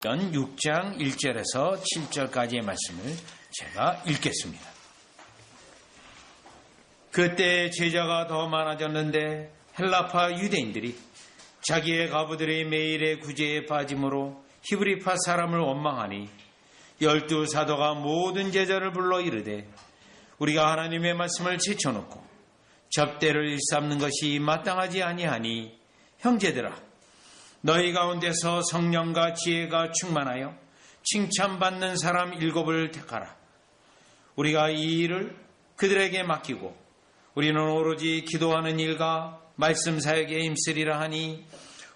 6장 1절에서 7절까지의 말씀을 제가 읽겠습니다. 그때 제자가 더 많아졌는데 헬라파 유대인들이 자기의 가부들의 매일의 구제에 빠짐으로 히브리파 사람을 원망하니 12사도가 모든 제자를 불러 이르되 우리가 하나님의 말씀을 제쳐놓고 접대를 일삼는 것이 마땅하지 아니하니 형제들아 너희 가운데서 성령과 지혜가 충만하여 칭찬받는 사람 7을 택하라. 우리가 이 일을 그들에게 맡기고 우리는 오로지 기도하는 일과 말씀 사역에 힘쓰리라 하니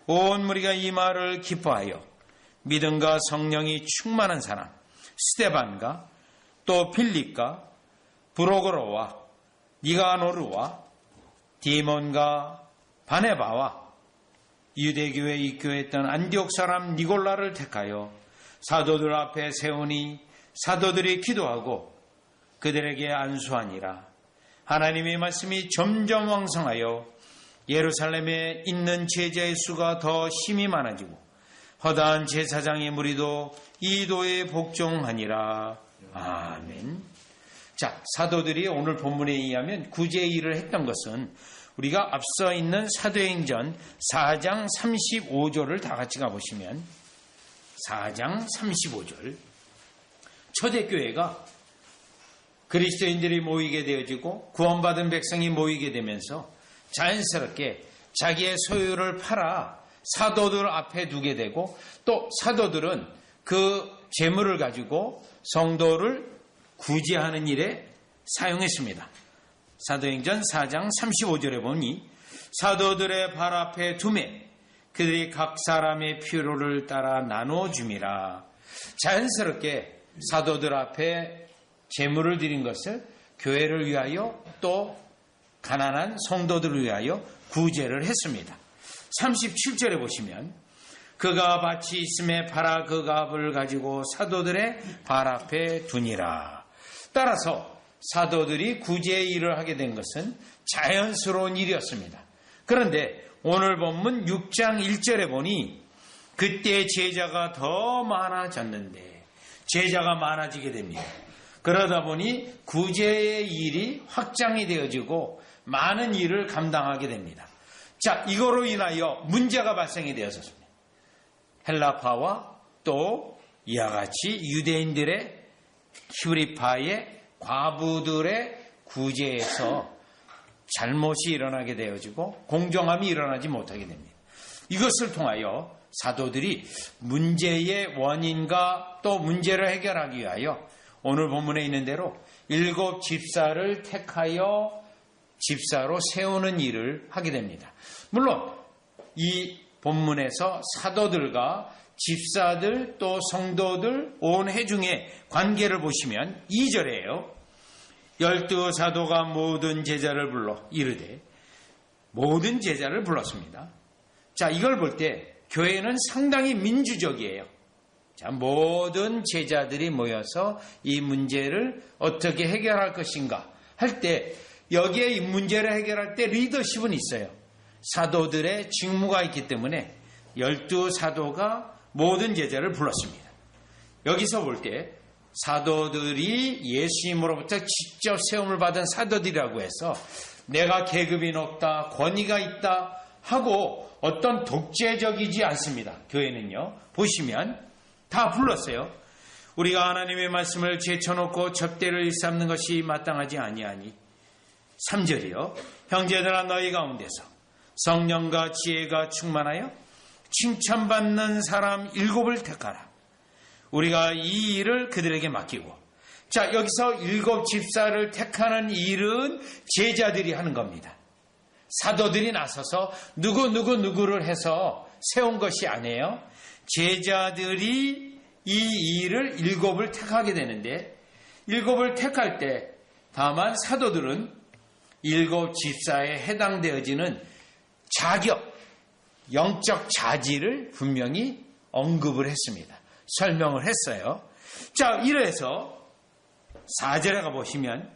온 무리가 이 말을 기뻐하여 믿음과 성령이 충만한 사람 스데반과 또 빌립과 브로고로와 니가노르와 디몬과 바네바와 유대교에 입교했던 안디옥 사람 니골라를 택하여 사도들 앞에 세우니 사도들이 기도하고 그들에게 안수하니라. 하나님의 말씀이 점점 왕성하여 예루살렘에 있는 제자의 수가 더 힘이 많아지고 허다한 제사장의 무리도 이 도에 복종하니라. 아멘. 자, 사도들이 오늘 본문에 의하면 구제의 일을 했던 것은 우리가 앞서 있는 사도행전 4장 35절을 다 같이 가보시면 4장 35절 초대교회가 그리스도인들이 모이게 되어지고 구원받은 백성이 모이게 되면서 자연스럽게 자기의 소유를 팔아 사도들 앞에 두게 되고 또 사도들은 그 재물을 가지고 성도를 구제하는 일에 사용했습니다. 사도행전 4장 35절에 보니 사도들의 발 앞에 두매 그들이 각 사람의 필요를 따라 나눠줌이라. 자연스럽게 사도들 앞에 제물을 드린 것을 교회를 위하여 또 가난한 성도들을 위하여 구제를 했습니다. 37절에 보시면 그가 밭이 있음에 팔아 그 값을 가지고 사도들의 발 앞에 두니라. 따라서 사도들이 구제의 일을 하게 된 것은 자연스러운 일이었습니다. 그런데 오늘 본문 6장 1절에 보니 그때 제자가 더 많아졌는데 제자가 많아지게 됩니다. 그러다 보니 구제의 일이 확장이 되어지고 많은 일을 감당하게 됩니다. 자, 이거로 인하여 문제가 발생이 되었습니다. 헬라파와 또 이와 같이 유대인들의 히브리파의 과부들의 구제에서 잘못이 일어나게 되어지고 공정함이 일어나지 못하게 됩니다. 이것을 통하여 사도들이 문제의 원인과 또 문제를 해결하기 위하여 오늘 본문에 있는 대로 7 집사를 택하여 집사로 세우는 일을 하게 됩니다. 물론 이 본문에서 사도들과 집사들 또 성도들 온 회중의 관계를 보시면 2절에요. 12사도가 모든 제자를 불러 이르되 모든 제자를 불렀습니다. 자, 이걸 볼 때 교회는 상당히 민주적이에요. 자, 모든 제자들이 모여서 이 문제를 어떻게 해결할 것인가 할 때 여기에 이 문제를 해결할 때 리더십은 있어요. 사도들의 직무가 있기 때문에 12사도가 모든 제자를 불렀습니다. 여기서 볼 때 사도들이 예수님으로부터 직접 세움을 받은 사도들이라고 해서 내가 계급이 높다, 권위가 있다 하고 어떤 독재적이지 않습니다. 교회는요. 보시면 다 불렀어요. 우리가 하나님의 말씀을 제쳐놓고 접대를 일삼는 것이 마땅하지 아니하니 3절이요. 형제들아 너희 가운데서 성령과 지혜가 충만하여 칭찬받는 사람 7을 택하라. 우리가 이 일을 그들에게 맡기고. 자, 여기서 7 집사를 택하는 일은 제자들이 하는 겁니다. 사도들이 나서서 누구를 해서 세운 것이 아니에요. 제자들이 이 일을 7을 택하게 되는데 7을 택할 때 다만 사도들은 7 집사에 해당되어지는 자격, 영적 자질을 분명히 언급을 했습니다. 설명을 했어요. 자, 이래서 4절에 가보시면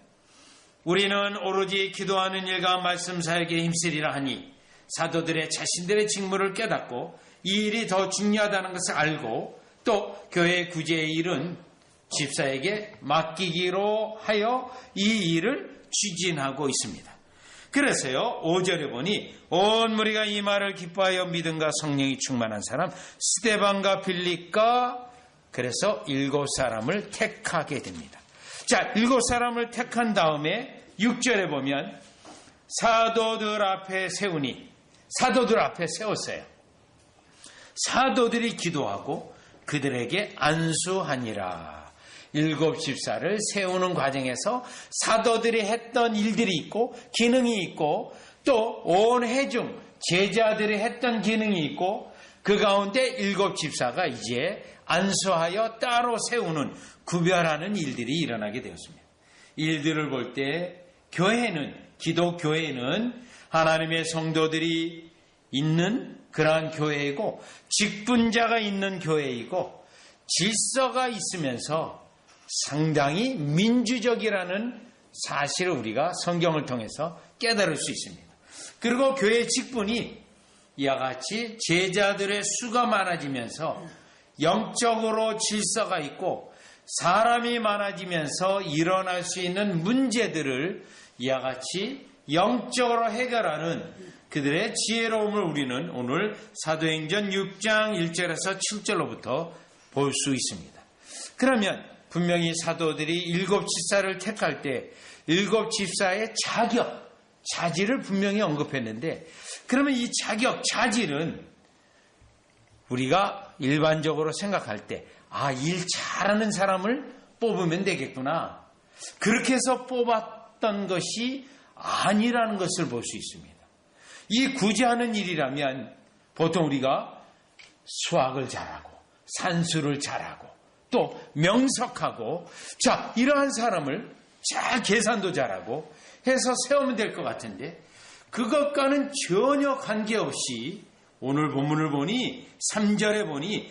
우리는 오로지 기도하는 일과 말씀 사역에 힘쓰리라 하니 사도들의 자신들의 직무를 깨닫고 이 일이 더 중요하다는 것을 알고 또 교회 구제의 일은 집사에게 맡기기로 하여 이 일을 추진하고 있습니다. 그래서요, 5절에 보니 온 무리가 이 말을 기뻐하여 믿음과 성령이 충만한 사람 스데반과 빌립과 그래서 7사람을 택하게 됩니다. 자, 7사람을 택한 다음에 6절에 보면 사도들 앞에 세우니, 사도들 앞에 세웠어요. 사도들이 기도하고 그들에게 안수하니라. 7 집사를 세우는 과정에서 사도들이 했던 일들이 있고 기능이 있고 또 온 회중 제자들이 했던 기능이 있고 그 가운데 7 집사가 이제 안수하여 따로 세우는 구별하는 일들이 일어나게 되었습니다. 일들을 볼 때 교회는, 기독교회는 하나님의 성도들이 있는 그러한 교회이고 직분자가 있는 교회이고 질서가 있으면서 상당히 민주적이라는 사실을 우리가 성경을 통해서 깨달을 수 있습니다. 그리고 교회 직분이 이와 같이 제자들의 수가 많아지면서 영적으로 질서가 있고 사람이 많아지면서 일어날 수 있는 문제들을 이와 같이 영적으로 해결하는 그들의 지혜로움을 우리는 오늘 사도행전 6장 1절에서 7절로부터 볼 수 있습니다. 그러면 분명히 사도들이 7 집사를 택할 때 7 집사의 자격, 자질을 분명히 언급했는데 그러면 이 자격, 자질은 우리가 일반적으로 생각할 때 일 잘하는 사람을 뽑으면 되겠구나. 그렇게 해서 뽑았던 것이 아니라는 것을 볼 수 있습니다. 이 구제하는 일이라면 보통 우리가 수학을 잘하고 산수를 잘하고 또 명석하고 자 이러한 사람을 잘 계산도 잘하고 해서 세우면 될 것 같은데 그것과는 전혀 관계없이 오늘 본문을 보니 3절에 보니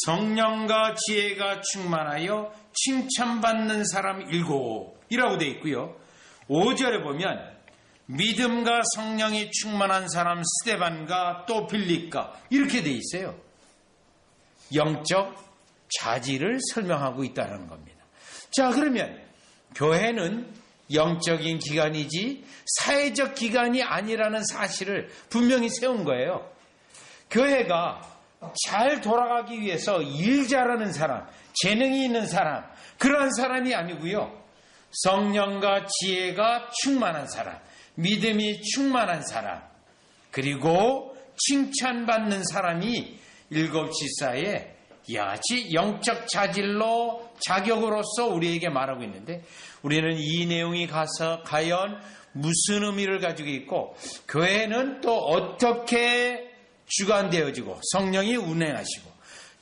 성령과 지혜가 충만하여 칭찬받는 사람 7이라고 되어 있고요. 5절에 보면 믿음과 성령이 충만한 사람 스데반과 또 빌립과 이렇게 되어 있어요. 영적 자질을 설명하고 있다는 겁니다. 자, 그러면 교회는 영적인 기관이지 사회적 기관이 아니라는 사실을 분명히 세운 거예요. 교회가 잘 돌아가기 위해서 일 잘하는 사람, 재능이 있는 사람, 그러한 사람이 아니고요. 성령과 지혜가 충만한 사람, 믿음이 충만한 사람, 그리고 칭찬받는 사람이 7 집사의 이같이 영적 자질로 자격으로서 우리에게 말하고 있는데 우리는 이 내용이 가서 과연 무슨 의미를 가지고 있고 교회는 또 어떻게 주관되어지고 성령이 운행하시고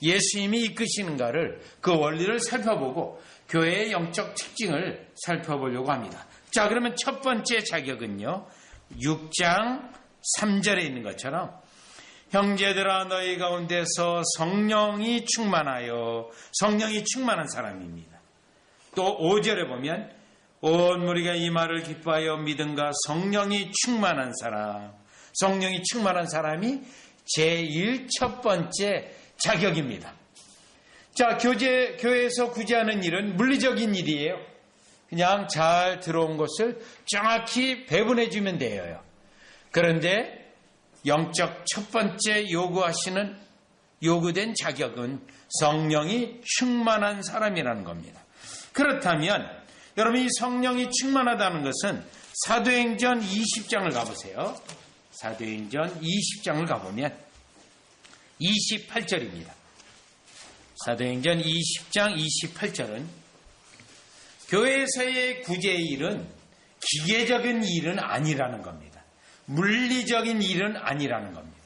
예수님이 이끄시는가를 그 원리를 살펴보고 교회의 영적 특징을 살펴보려고 합니다. 자, 그러면 첫 번째 자격은요. 6장 3절에 있는 것처럼 형제들아 너희 가운데서 성령이 충만하여 성령이 충만한 사람입니다. 또 5절에 보면 온 무리가 이 말을 기뻐하여 믿음과 성령이 충만한 사람, 성령이 충만한 사람이 제1 첫 번째 자격입니다. 자, 교회에서 구제하는 일은 물리적인 일이에요. 그냥 잘 들어온 것을 정확히 배분해 주면 돼요. 그런데 영적 첫 번째 요구된 자격은 성령이 충만한 사람이라는 겁니다. 그렇다면 여러분 이 성령이 충만하다는 것은 사도행전 20장을 가보세요. 사도행전 20장을 가보면 28절입니다. 사도행전 20장 28절은 교회에서의 구제의 일은 기계적인 일은 아니라는 겁니다. 물리적인 일은 아니라는 겁니다.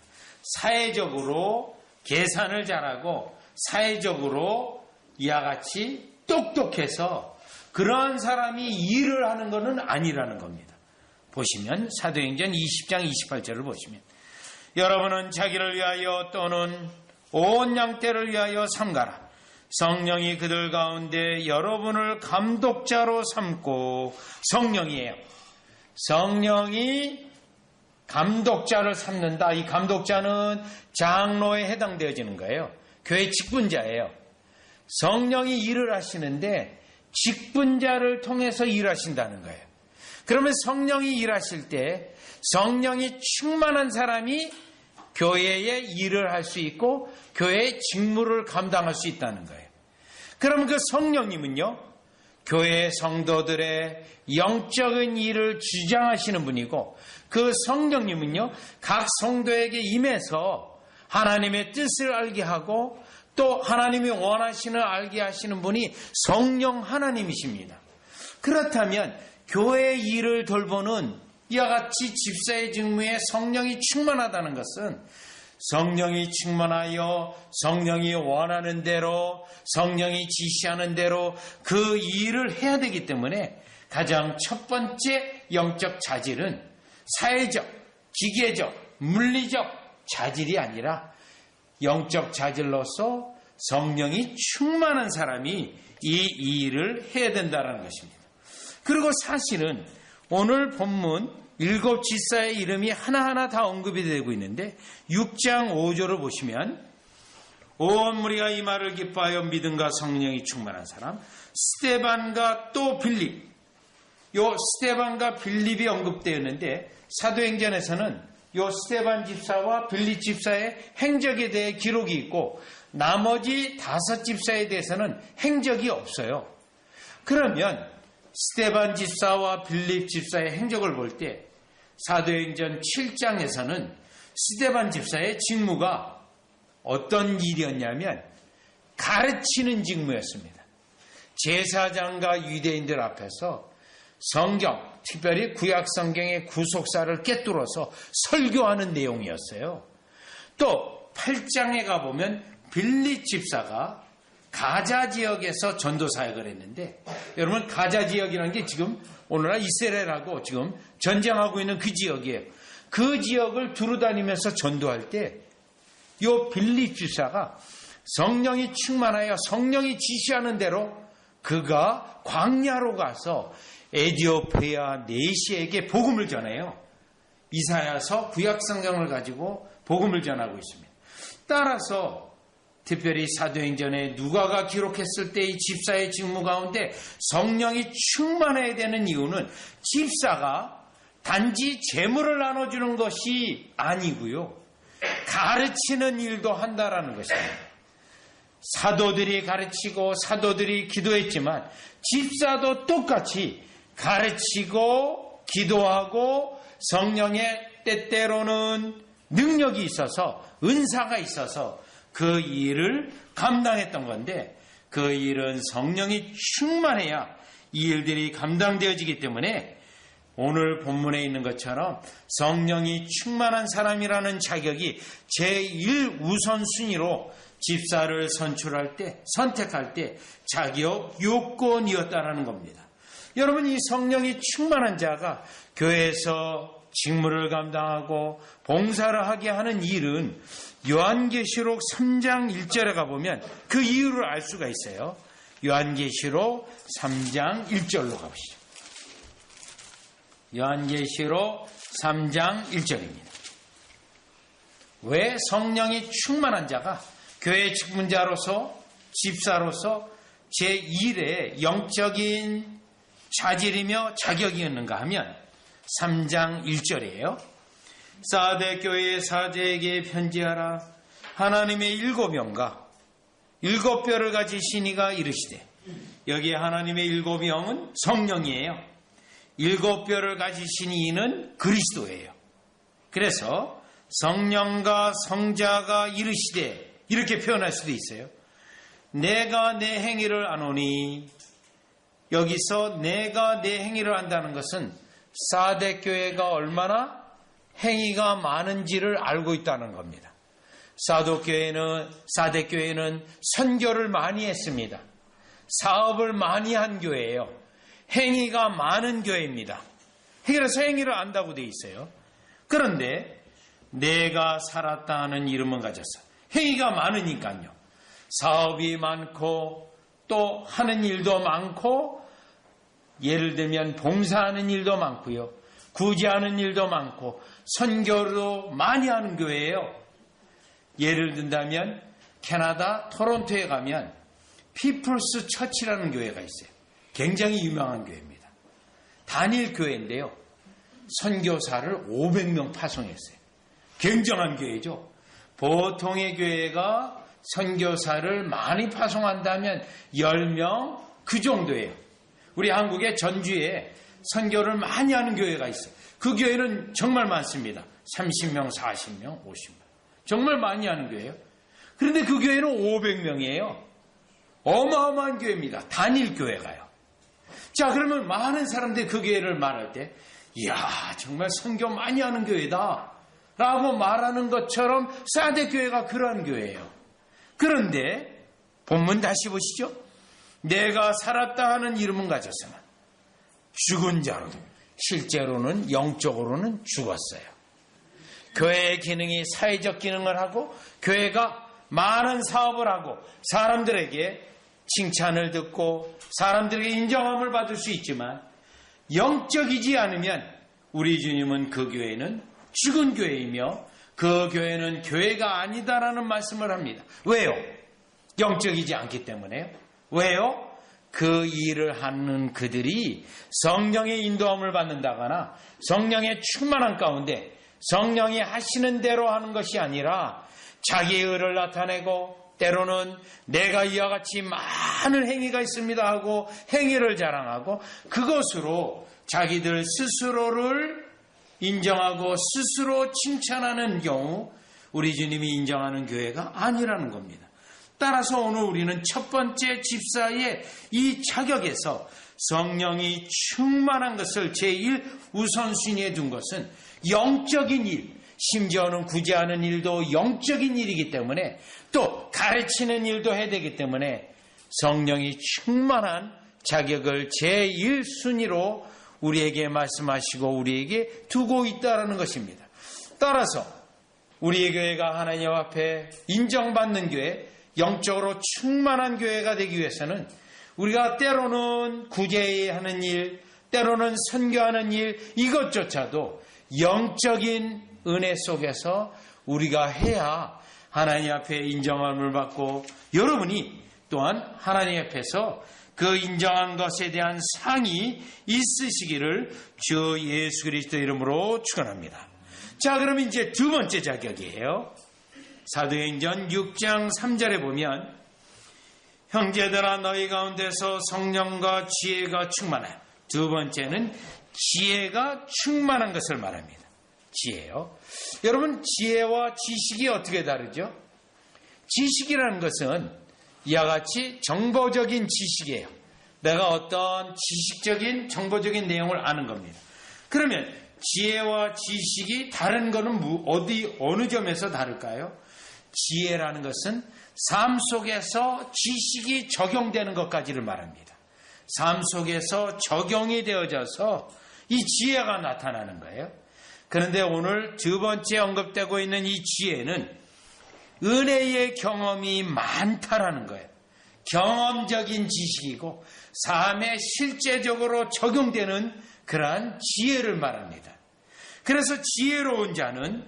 사회적으로 계산을 잘하고 사회적으로 이와 같이 똑똑해서 그러한 사람이 일을 하는 것은 아니라는 겁니다. 보시면 사도행전 20장 28절을 보시면 여러분은 자기를 위하여 또는 온 양떼를 위하여 삼가라. 성령이 그들 가운데 여러분을 감독자로 삼고 성령이에요. 성령이 감독자를 삼는다. 이 감독자는 장로에 해당되어지는 거예요. 교회 직분자예요. 성령이 일을 하시는데 직분자를 통해서 일하신다는 거예요. 그러면 성령이 일하실 때 성령이 충만한 사람이 교회에 일을 할 수 있고 교회의 직무를 감당할 수 있다는 거예요. 그러면 그 성령님은요, 교회 성도들의 영적인 일을 주장하시는 분이고, 그 성령님은요, 각 성도에게 임해서 하나님의 뜻을 알게 하고 또 하나님이 원하시는 알게 하시는 분이 성령 하나님이십니다. 그렇다면 교회의 일을 돌보는 이와 같이 집사의 직무에 성령이 충만하다는 것은 성령이 충만하여 성령이 원하는 대로 성령이 지시하는 대로 그 일을 해야 되기 때문에 가장 첫 번째 영적 자질은 사회적, 기계적, 물리적 자질이 아니라 영적 자질로서 성령이 충만한 사람이 이 일을 해야 된다는 것입니다. 그리고 사실은 오늘 본문 7 집사의 이름이 하나하나 다 언급이 되고 있는데 6장 5절을 보시면 온 무리가 이 말을 기뻐하여 믿음과 성령이 충만한 사람 스데반과 또 빌립, 요 스데반과 빌립이 언급되었는데 사도행전에서는 요 스데반 집사와 빌립 집사의 행적에 대해 기록이 있고 나머지 5 집사에 대해서는 행적이 없어요. 그러면 스데반 집사와 빌립 집사의 행적을 볼 때 사도행전 7장에서는 스데반 집사의 직무가 어떤 일이었냐면 가르치는 직무였습니다. 제사장과 유대인들 앞에서 성경, 특별히 구약 성경의 구속사를 꿰뚫어서 설교하는 내용이었어요. 또 8장에 가보면 빌립 집사가 가자 지역에서 전도 사역을 했는데, 여러분 가자 지역이라는 게 지금 오늘날 이스라엘하고 지금 전쟁하고 있는 그 지역이에요. 그 지역을 두루다니면서 전도할 때 요 빌립 집사가 성령이 충만하여 성령이 지시하는 대로 그가 광야로 가서 에디오피아 내시에게 복음을 전해요. 이사야서 구약 성경을 가지고 복음을 전하고 있습니다. 따라서 특별히 사도행전에 누가가 기록했을 때 이 집사의 직무 가운데 성령이 충만해야 되는 이유는 집사가 단지 재물을 나눠주는 것이 아니고요, 가르치는 일도 한다라는 것입니다. 사도들이 가르치고 사도들이 기도했지만 집사도 똑같이 가르치고 기도하고 성령의 때때로는 능력이 있어서 은사가 있어서 그 일을 감당했던 건데, 그 일은 성령이 충만해야 이 일들이 감당되어지기 때문에 오늘 본문에 있는 것처럼 성령이 충만한 사람이라는 자격이 제1 우선순위로 집사를 선출할 때, 선택할 때 자격 요건이었다라는 겁니다. 여러분, 이 성령이 충만한 자가 교회에서 직무를 감당하고 봉사를 하게 하는 일은 요한계시록 3장 1절에 가보면 그 이유를 알 수가 있어요. 요한계시록 3장 1절로 가보시죠. 요한계시록 3장 1절입니다. 왜 성령이 충만한 자가 교회 직분자로서 집사로서 제1의 영적인 자질이며 자격이었는가 하면 3장 1절이에요. 사대 교회의 사제에게 편지하라. 하나님의 7영과 7뼈를 가지신 이가 이르시되, 여기에 하나님의 7영은 성령이에요. 7뼈를 가지신 이는 그리스도예요. 그래서 성령과 성자가 이르시되 이렇게 표현할 수도 있어요. 내가 내 행위를 아노니, 여기서 내가 내 행위를 안다는 것은 사대 교회가 얼마나 행위가 많은지를 알고 있다는 겁니다. 사대 교회는 선교를 많이 했습니다. 사업을 많이 한 교회예요. 행위가 많은 교회입니다. 그래서 행위를 안다고 돼 있어요. 그런데 내가 살았다 하는 이름은 가졌어. 행위가 많으니까요. 사업이 많고 또 하는 일도 많고, 예를 들면 봉사하는 일도 많고요, 구제하는 일도 많고 선교도 많이 하는 교회예요. 예를 든다면 캐나다 토론토에 가면 피플스 처치라는 교회가 있어요. 굉장히 유명한 교회입니다. 단일 교회인데요. 선교사를 500명 파송했어요. 굉장한 교회죠. 보통의 교회가 선교사를 많이 파송한다면 10명 그 정도예요. 우리 한국의 전주에 선교를 많이 하는 교회가 있어요. 그 교회는 정말 많습니다. 30명, 40명, 50명. 정말 많이 하는 교회예요. 그런데 그 교회는 500명이에요. 어마어마한 교회입니다. 단일 교회가요. 자, 그러면 많은 사람들이 그 교회를 말할 때, 이야, 정말 선교 많이 하는 교회다 라고 말하는 것처럼 사대 교회가 그러한 교회예요. 그런데 본문 다시 보시죠. 내가 살았다 하는 이름은 가졌으나 죽은 자로 실제로는 영적으로는 죽었어요. 교회의 기능이 사회적 기능을 하고 교회가 많은 사업을 하고 사람들에게 칭찬을 듣고 사람들에게 인정함을 받을 수 있지만 영적이지 않으면 우리 주님은 그 교회는 죽은 교회이며 그 교회는 교회가 아니다라는 말씀을 합니다. 왜요? 영적이지 않기 때문에요. 왜요? 그 일을 하는 그들이 성령의 인도함을 받는다거나 성령의 충만한 가운데 성령이 하시는 대로 하는 것이 아니라 자기의 의를 나타내고 때로는 내가 이와 같이 많은 행위가 있습니다 하고 행위를 자랑하고 그것으로 자기들 스스로를 인정하고 스스로 칭찬하는 경우 우리 주님이 인정하는 교회가 아니라는 겁니다. 따라서 오늘 우리는 첫 번째 집사의 이 자격에서 성령이 충만한 것을 제일 우선순위에 둔 것은 영적인 일, 심지어는 구제하는 일도 영적인 일이기 때문에 또 가르치는 일도 해야 되기 때문에 성령이 충만한 자격을 제1순위로 우리에게 말씀하시고 우리에게 두고 있다는 것입니다. 따라서 우리의 교회가 하나님 앞에 인정받는 교회, 영적으로 충만한 교회가 되기 위해서는 우리가 때로는 구제하는 일, 때로는 선교하는 일, 이것조차도 영적인 은혜 속에서 우리가 해야 하나님 앞에 인정함을 받고 여러분이 또한 하나님 앞에서 그 인정한 것에 대한 상이 있으시기를 주 예수 그리스도 이름으로 축원합니다. 자, 그럼 이제 두 번째 자격이에요. 사도행전 6장 3절에 보면 형제들아 너희 가운데서 성령과 지혜가 충만하여 두 번째는 지혜가 충만한 것을 말합니다. 지혜요. 여러분 지혜와 지식이 어떻게 다르죠? 지식이라는 것은 이와 같이 정보적인 지식이에요. 내가 어떤 지식적인 정보적인 내용을 아는 겁니다. 그러면 지혜와 지식이 다른 것은 어느 점에서 다를까요? 지혜라는 것은 삶 속에서 지식이 적용되는 것까지를 말합니다. 삶 속에서 적용이 되어져서 이 지혜가 나타나는 거예요. 그런데 오늘 두 번째 언급되고 있는 이 지혜는 은혜의 경험이 많다라는 거예요. 경험적인 지식이고 삶에 실제적으로 적용되는 그러한 지혜를 말합니다. 그래서 지혜로운 자는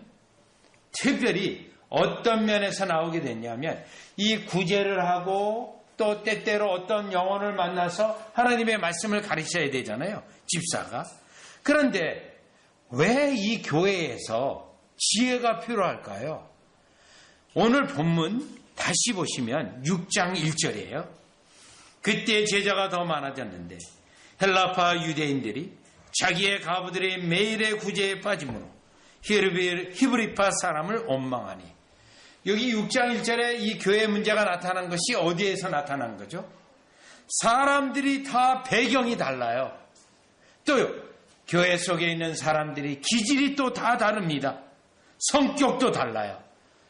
특별히 어떤 면에서 나오게 됐냐면 이 구제를 하고 또 때때로 어떤 영혼을 만나서 하나님의 말씀을 가르쳐야 되잖아요. 집사가. 그런데 왜 이 교회에서 지혜가 필요할까요? 오늘 본문 다시 보시면 6장 1절이에요. 그때 제자가 더 많아졌는데 헬라파 유대인들이 자기의 가부들의 매일의 구제에 빠짐으로 히브리파 사람을 원망하니 여기 6장 1절에 이 교회 문제가 나타난 것이 어디에서 나타난 거죠? 사람들이 다 배경이 달라요. 또요, 교회 속에 있는 사람들이 기질이 또 다 다릅니다. 성격도 달라요.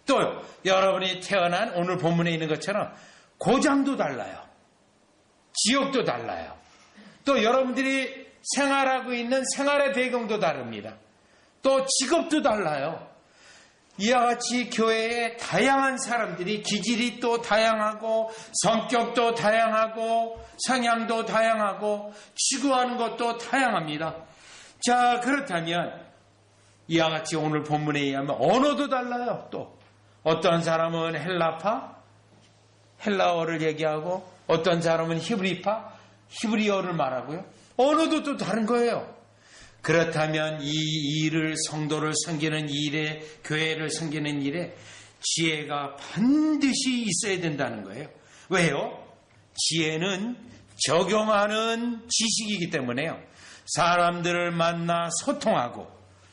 또요, 여러분이 태어난 오늘 본문에 있는 것처럼 고장도 달라요. 지역도 달라요. 또 여러분들이 생활하고 있는 생활의 배경도 다릅니다. 또 직업도 달라요. 이와 같이 교회에 다양한 사람들이 기질이 또 다양하고 성격도 다양하고 성향도 다양하고 추구하는 것도 다양합니다. 자, 그렇다면 이와 같이 오늘 본문에 의하면 언어도 달라요. 또 어떤 사람은 헬라파, 헬라어를 얘기하고 어떤 사람은 히브리어를 말하고요. 언어도 또 다른 거예요. 그렇다면 이 일을 성도를 섬기는 일에 교회를 섬기는 일에 지혜가 반드시 있어야 된다는 거예요. 왜요? 지혜는 적용하는 지식이기 때문에요. 사람들을 만나 소통하고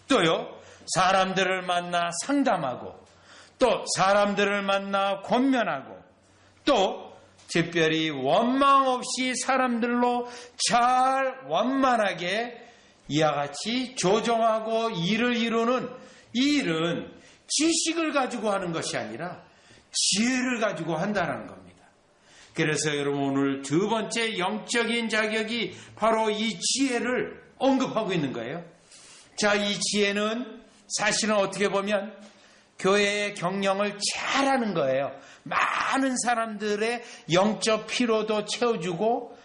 또요 사람들을 만나 상담하고 또 사람들을 만나 권면하고 또 특별히 원망 없이 사람들로 잘 원만하게 이와 같이 조정하고 일을 이루는 이 일은 지식을 가지고 하는 것이 아니라 지혜를 가지고 한다는 겁니다. 그래서 여러분 오늘 두 번째 영적인 자격이 바로 이 지혜를 언급하고 있는 거예요. 자, 이 지혜는 사실은 어떻게 보면 교회의 경영을 잘하는 거예요. 많은 사람들의 영적 피로도 채워주고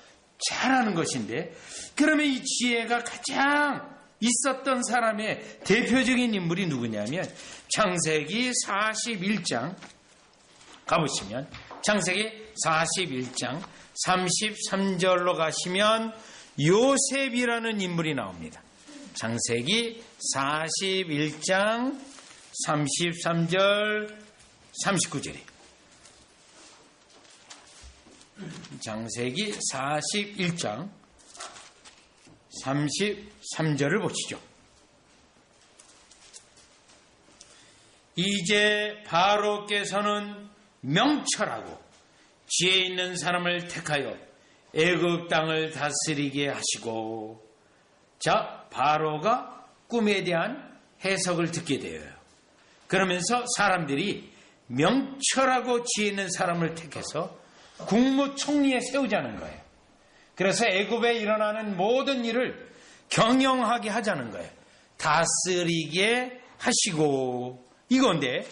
잘하는 것인데, 그러면 이 지혜가 가장 있었던 사람의 대표적인 인물이 누구냐면 창세기 41장 가보시면 창세기 41장 33절로 가시면 요셉이라는 인물이 나옵니다. 창세기 41장 33절 39절이 창세기 41장 33절을 보시죠. 이제 바로께서는 명철하고 지혜 있는 사람을 택하여 애굽 땅을 다스리게 하시고, 자, 바로가 꿈에 대한 해석을 듣게 되어요. 그러면서 사람들이 명철하고 지혜 있는 사람을 택해서 국무총리에 세우자는 거예요. 그래서 애굽에 일어나는 모든 일을 경영하게 하자는 거예요. 다스리게 하시고, 이건데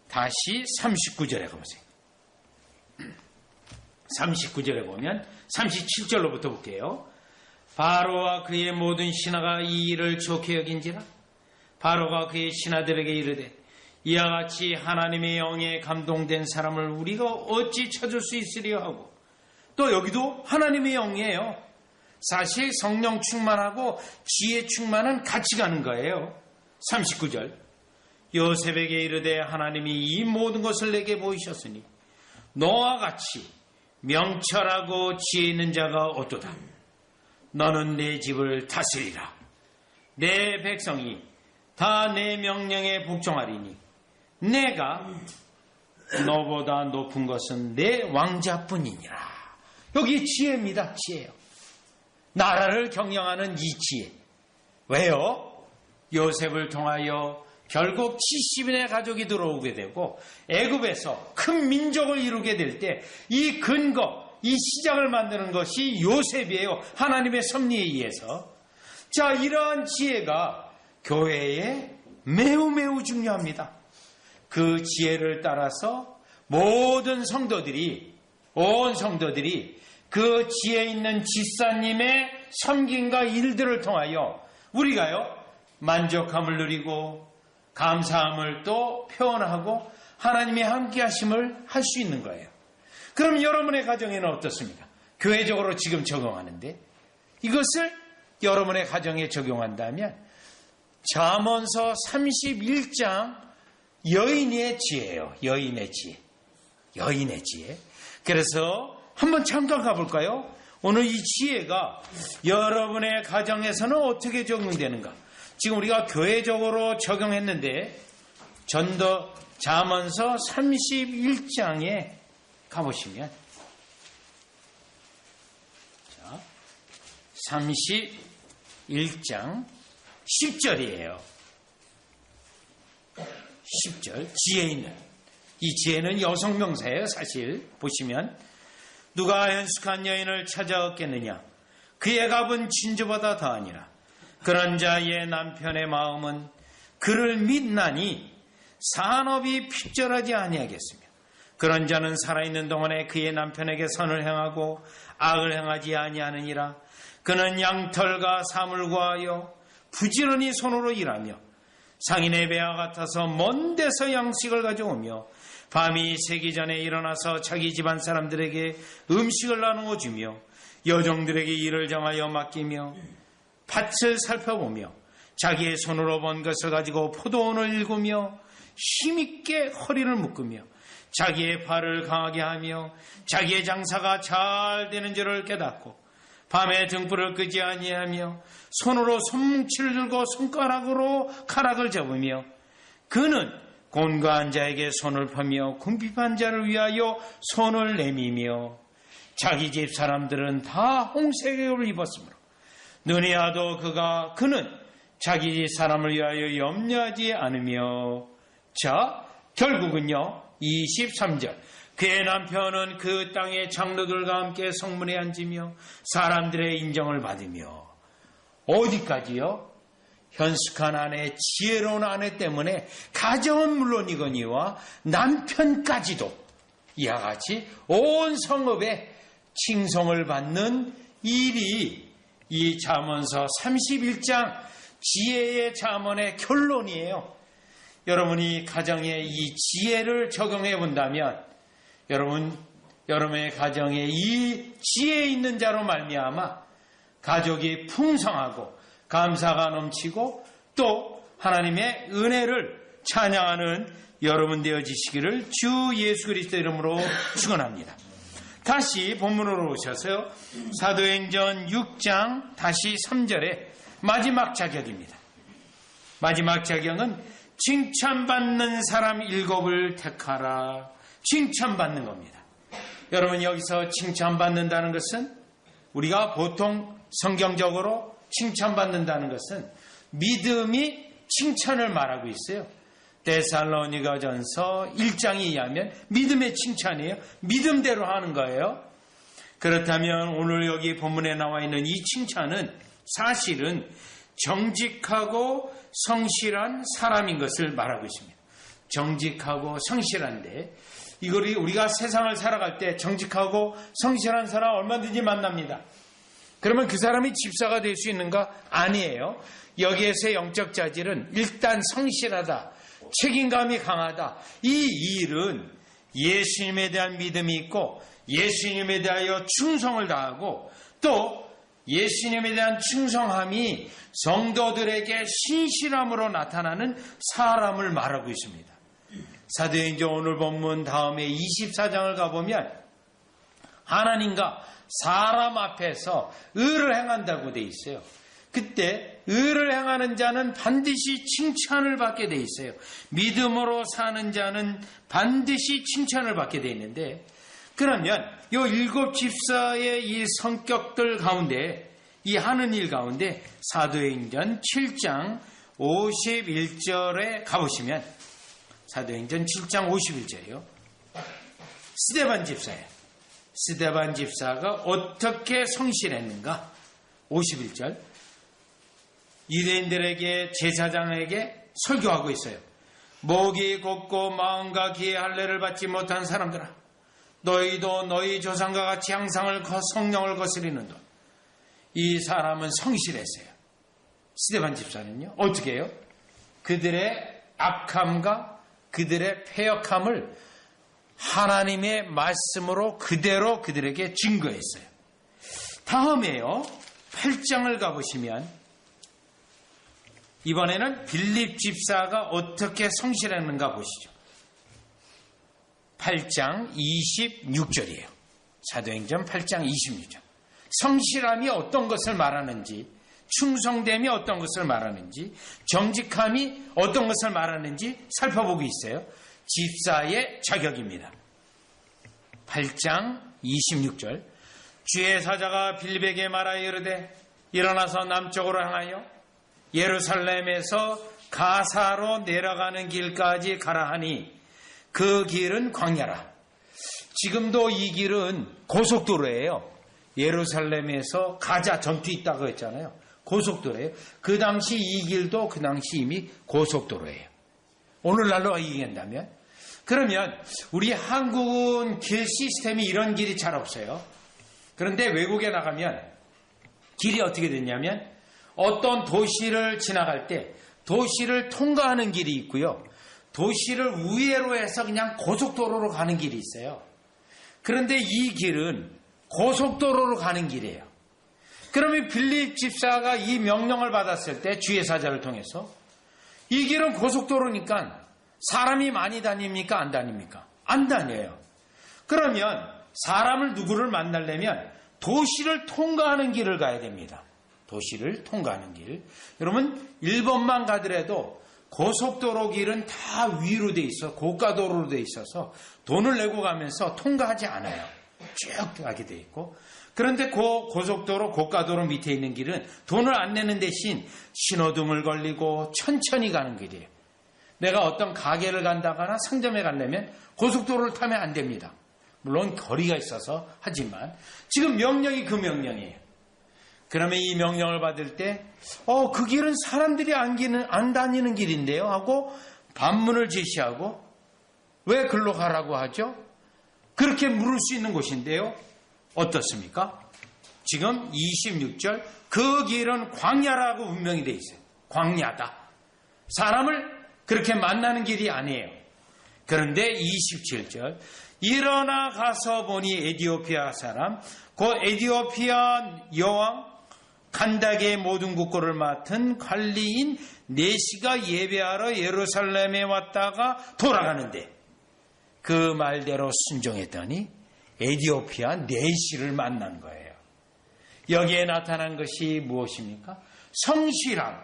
다시 39절에 가보세요. 39절에 보면 37절로부터 볼게요. 바로와 그의 모든 신하가 이 일을 좋게 여긴지라 바로가 그의 신하들에게 이르되 이와 같이 하나님의 영에 감동된 사람을 우리가 어찌 찾을 수 있으리요 하고, 또 여기도 하나님의 영이에요. 사실 성령 충만하고 지혜 충만은 같이 가는 거예요. 39절 요셉에게 이르되 하나님이 이 모든 것을 내게 보이셨으니 너와 같이 명철하고 지혜 있는 자가 어떠다. 너는 내 집을 다스리라. 내 백성이 다 내 명령에 복종하리니 내가 너보다 높은 것은 내 왕자뿐이니라. 여기 지혜입니다. 지혜요. 나라를 경영하는 이 지혜. 왜요? 요셉을 통하여 결국 70인의 가족이 들어오게 되고 애굽에서 큰 민족을 이루게 될 때 이 근거, 이 시작을 만드는 것이 요셉이에요. 하나님의 섭리에 의해서. 자, 이러한 지혜가 교회에 매우 매우 중요합니다. 그 지혜를 따라서 모든 성도들이, 온 성도들이 그 지혜 있는 지사님의 섬김과 일들을 통하여 우리가요 만족함을 누리고 감사함을 또 표현하고 하나님의 함께하심을 할 수 있는 거예요. 그럼 여러분의 가정에는 어떻습니까? 교회적으로 지금 적용하는데 이것을 여러분의 가정에 적용한다면 잠언서 31장 여인의 지혜예요. 여인의 지혜. 여인의 지혜. 그래서 한번 잠깐 가볼까요? 오늘 이 지혜가 여러분의 가정에서는 어떻게 적용되는가? 지금 우리가 교회적으로 적용했는데 전도 잠언서 31장에 가보시면 자, 31장 10절이에요. 10절 지혜 있는, 이 지혜는 여성 명사예요. 사실 보시면 누가 현숙한 여인을 찾아 얻겠느냐? 그의 값은 진주보다 더하니라. 그런 자의 남편의 마음은 그를 믿나니 산업이 핍절하지 아니하겠으며 그런 자는 살아있는 동안에 그의 남편에게 선을 행하고 악을 행하지 아니하느니라. 그는 양털과 사물 구하여 부지런히 손으로 일하며 상인의 배와 같아서 먼 데서 양식을 가져오며 밤이 새기 전에 일어나서 자기 집안 사람들에게 음식을 나누어 주며 여종들에게 일을 정하여 맡기며 밭을 살펴보며 자기의 손으로 번 것을 가지고 포도원을 일구며 힘있게 허리를 묶으며 자기의 발을 강하게 하며 자기의 장사가 잘 되는 줄을 깨닫고 밤에 등불을 끄지 아니하며 손으로 손뭉치를 들고 손가락으로 가락을 잡으며 그는 곤고한 자에게 손을 펴며 궁핍한 자를 위하여 손을 내미며 자기 집 사람들은 다 홍색을 입었으므로 눈이 와도 그는 자기 집 사람을 위하여 염려하지 않으며 자 결국은요 23절 그의 남편은 그 땅의 장로들과 함께 성문에 앉으며 사람들의 인정을 받으며 어디까지요? 현숙한 아내, 지혜로운 아내 때문에 가정은 물론이거니와 남편까지도 이와 같이 온 성읍에 칭송을 받는 일이 이 잠언서 31장 지혜의 잠언의 결론이에요. 여러분이 가정에 이 지혜를 적용해 본다면 여러분의 가정에 이 지혜 있는 자로 말미암아 가족이 풍성하고 감사가 넘치고 또 하나님의 은혜를 찬양하는 여러분 되어지시기를 주 예수 그리스도 이름으로 축원합니다. 다시 본문으로 오셔서요. 사도행전 6장 다시 3절에 마지막 자격입니다. 마지막 자격은 칭찬받는 사람 7을 택하라. 칭찬받는 겁니다. 여러분 여기서 칭찬받는다는 것은 우리가 보통 성경적으로 칭찬받는다는 것은 믿음이 칭찬을 말하고 있어요. 데살로니가전서 1장에 의하면 믿음의 칭찬이에요. 믿음대로 하는 거예요. 그렇다면 오늘 여기 본문에 나와 있는 이 칭찬은 사실은 정직하고 성실한 사람인 것을 말하고 있습니다. 정직하고 성실한데 이걸 우리가 세상을 살아갈 때 정직하고 성실한 사람 얼마든지 만납니다. 그러면 그 사람이 집사가 될 수 있는가? 아니에요. 여기에서의 영적 자질은 일단 성실하다, 책임감이 강하다. 이 일은 예수님에 대한 믿음이 있고 예수님에 대하여 충성을 다하고 또 예수님에 대한 충성함이 성도들에게 신실함으로 나타나는 사람을 말하고 있습니다. 사도행전 오늘 본문 다음에 24장을 가보면 하나님과 사람 앞에서 의를 행한다고 돼 있어요. 그때 의를 행하는 자는 반드시 칭찬을 받게 돼 있어요. 믿음으로 사는 자는 반드시 칭찬을 받게 돼 있는데 그러면 이 7 집사의 이 성격들 가운데 이 하는 일 가운데 사도행전 7장 51절에 가보시면 사도행전 7장 51절이요. 스데반 집사예요. 스데반 집사가 어떻게 성실했는가? 51절 유대인들에게 제사장에게 설교하고 있어요. 목이 곧고 마음과 귀의 할례를 받지 못한 사람들아 너희도 너희 조상과 같이 항상을 성령을 거스리는도다. 이 사람은 성실했어요. 스데반 집사는요. 어떻게 해요? 그들의 악함과 그들의 패역함을 하나님의 말씀으로 그대로 그들에게 증거했어요. 다음에요. 8장을 가보시면 이번에는 빌립 집사가 어떻게 성실했는가 보시죠. 8장 26절이에요. 사도행전 8장 26절. 성실함이 어떤 것을 말하는지, 충성됨이 어떤 것을 말하는지, 정직함이 어떤 것을 말하는지 살펴보고 있어요. 집사의 자격입니다. 8장 26절. 주의 사자가 빌립에게 말하여 이르되 일어나서 남쪽으로 향하여 예루살렘에서 가사로 내려가는 길까지 가라 하니 그 길은 광야라. 지금도 이 길은 고속도로예요. 예루살렘에서 가자 전투 있다고 했잖아요. 고속도로예요. 그 당시 이 길도 그 당시 이미 고속도로예요. 오늘날로 얘기한다면 그러면 우리 한국은 길 시스템이 이런 길이 잘 없어요. 그런데 외국에 나가면 길이 어떻게 됐냐면 어떤 도시를 지나갈 때 도시를 통과하는 길이 있고요. 도시를 우회로 해서 그냥 고속도로로 가는 길이 있어요. 그런데 이 길은 고속도로로 가는 길이에요. 그러면 빌립 집사가 이 명령을 받았을 때 주의 사자를 통해서 이 길은 고속도로니까 사람이 많이 다닙니까? 안 다닙니까? 안 다녀요. 그러면 사람을 누구를 만나려면 도시를 통과하는 길을 가야 됩니다. 도시를 통과하는 길. 여러분 일본만 가더라도 고속도로 길은 다 위로 돼 있어 고가도로로 돼 있어서 돈을 내고 가면서 통과하지 않아요. 쭉 가게 돼 있고 그런데 고속도로 고가도로 밑에 있는 길은 돈을 안 내는 대신 신호등을 걸리고 천천히 가는 길이에요. 내가 어떤 가게를 간다거나 상점에 가려면 고속도로를 타면 안 됩니다. 물론 거리가 있어서 하지만 지금 명령이 그 명령이에요. 그러면 이 명령을 받을 때 그 길은 사람들이 안 다니는 길인데요 하고 반문을 제시하고 왜 글로 가라고 하죠? 그렇게 물을 수 있는 곳인데요. 어떻습니까? 지금 26절 그 길은 광야라고 분명히 돼 있어요. 광야다. 사람을 그렇게 만나는 길이 아니에요. 그런데 27절 일어나 가서 보니 에디오피아 사람 곧 에디오피아 여왕 칸닥의 모든 국고를 맡은 관리인 네시가 예배하러 예루살렘에 왔다가 돌아가는데 그 말대로 순종했더니 에디오피아 네시를 만난 거예요. 여기에 나타난 것이 무엇입니까? 성실함,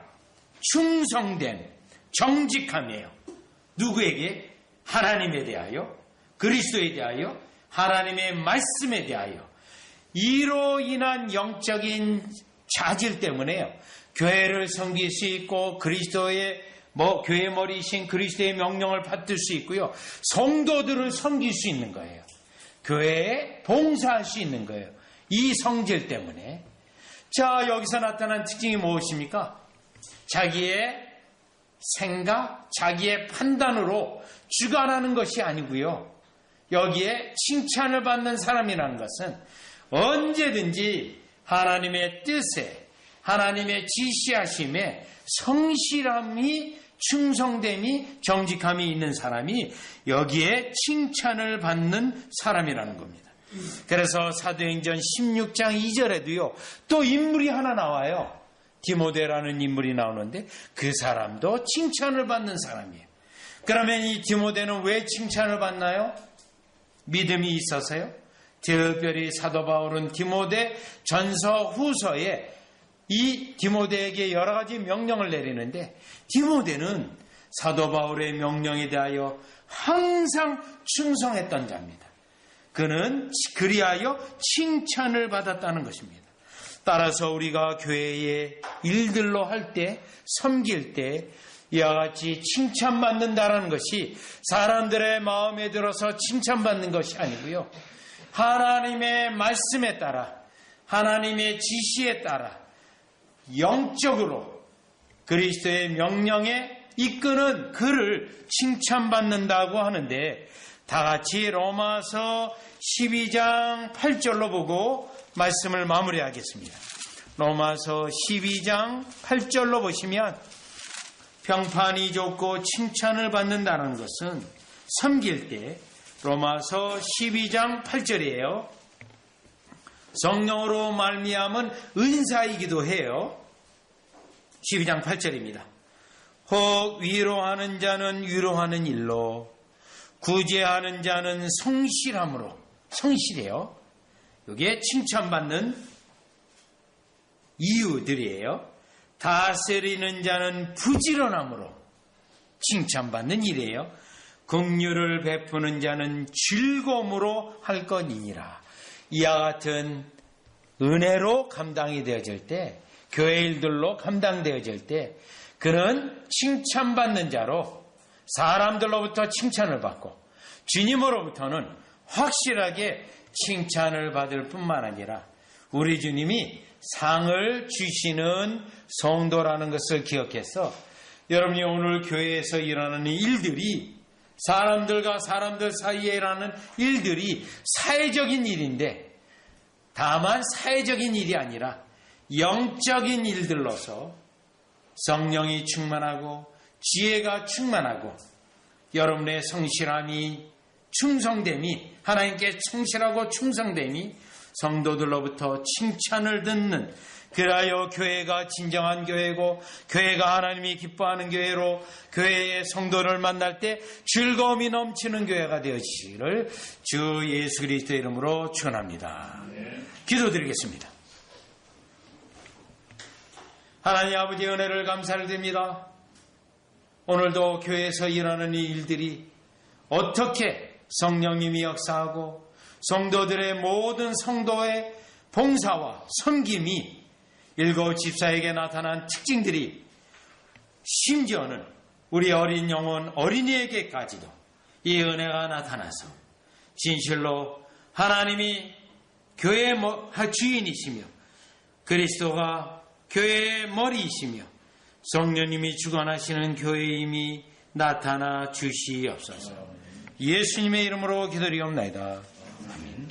충성됨, 정직함이에요. 누구에게? 하나님에 대하여, 그리스도에 대하여, 하나님의 말씀에 대하여. 이로 인한 영적인 자질 때문에요. 교회를 섬길 수 있고 그리스도의 교회 머리이신 그리스도의 명령을 받들 수 있고요. 성도들을 섬길 수 있는 거예요. 교회에 봉사할 수 있는 거예요. 이 성질 때문에. 자, 여기서 나타난 특징이 무엇입니까? 자기의 생각, 자기의 판단으로 주관하는 것이 아니고요. 여기에 칭찬을 받는 사람이라는 것은 언제든지 하나님의 뜻에, 하나님의 지시하심에 성실함이, 충성됨이, 정직함이 있는 사람이 여기에 칭찬을 받는 사람이라는 겁니다. 그래서 사도행전 16장 2절에도요, 또 인물이 하나 나와요. 디모데라는 인물이 나오는데 그 사람도 칭찬을 받는 사람이에요. 그러면 이 디모데는 왜 칭찬을 받나요? 믿음이 있어서요? 특별히 사도 바울은 디모데 전서 후서에 이 디모데에게 여러 가지 명령을 내리는데 디모데는 사도 바울의 명령에 대하여 항상 충성했던 자입니다. 그는 그리하여 칭찬을 받았다는 것입니다. 따라서 우리가 교회의 일들로 할 때, 섬길 때 이와 같이 칭찬받는다라는 것이 사람들의 마음에 들어서 칭찬받는 것이 아니고요. 하나님의 말씀에 따라, 하나님의 지시에 따라 영적으로 그리스도의 명령에 이끄는 그를 칭찬받는다고 하는데 다 같이 로마서 12장 8절로 보고 말씀을 마무리하겠습니다. 로마서 12장 8절로 보시면 평판이 좋고 칭찬을 받는다는 것은 섬길 때 로마서 12장 8절이에요. 성령으로 말미암은 은사이기도 해요. 12장 8절입니다. 혹 위로하는 자는 위로하는 일로 구제하는 자는 성실함으로 성실해요. 이게 칭찬받는 이유들이에요. 다스리는 자는 부지런함으로 칭찬받는 일이에요. 긍휼을 베푸는 자는 즐거움으로 할 것이니라. 이와 같은 은혜로 감당이 되어질 때, 교회 일들로 감당되어질 때 그는 칭찬받는 자로 사람들로부터 칭찬을 받고 주님으로부터는 확실하게 칭찬을 받을 뿐만 아니라 우리 주님이 상을 주시는 성도라는 것을 기억해서 여러분이 오늘 교회에서 일어나는 일들이 사람들과 사람들 사이에 일어나는 일들이 사회적인 일인데 다만 사회적인 일이 아니라 영적인 일들로서 성령이 충만하고 지혜가 충만하고 여러분의 성실함이, 충성됨이, 하나님께 성실하고 충성됨이 성도들로부터 칭찬을 듣는, 그리하여 교회가 진정한 교회고 교회가 하나님이 기뻐하는 교회로 교회의 성도를 만날 때 즐거움이 넘치는 교회가 되어지기를 주 예수 그리스도의 이름으로 축원합니다. 기도드리겠습니다. 하나님 아버지의 은혜를 감사를 드립니다. 오늘도 교회에서 일하는 이 일들이 어떻게 성령님이 역사하고 성도들의 모든 성도의 봉사와 섬김이 일곱 집사에게 나타난 특징들이 심지어는 우리 어린 영혼 어린이에게까지도 이 은혜가 나타나서 진실로 하나님이 교회의 주인이시며 그리스도가 교회의 머리이시며 성령님이 주관하시는 교회임이 나타나 주시옵소서. 예수님의 이름으로 기도드리옵나이다. 아멘.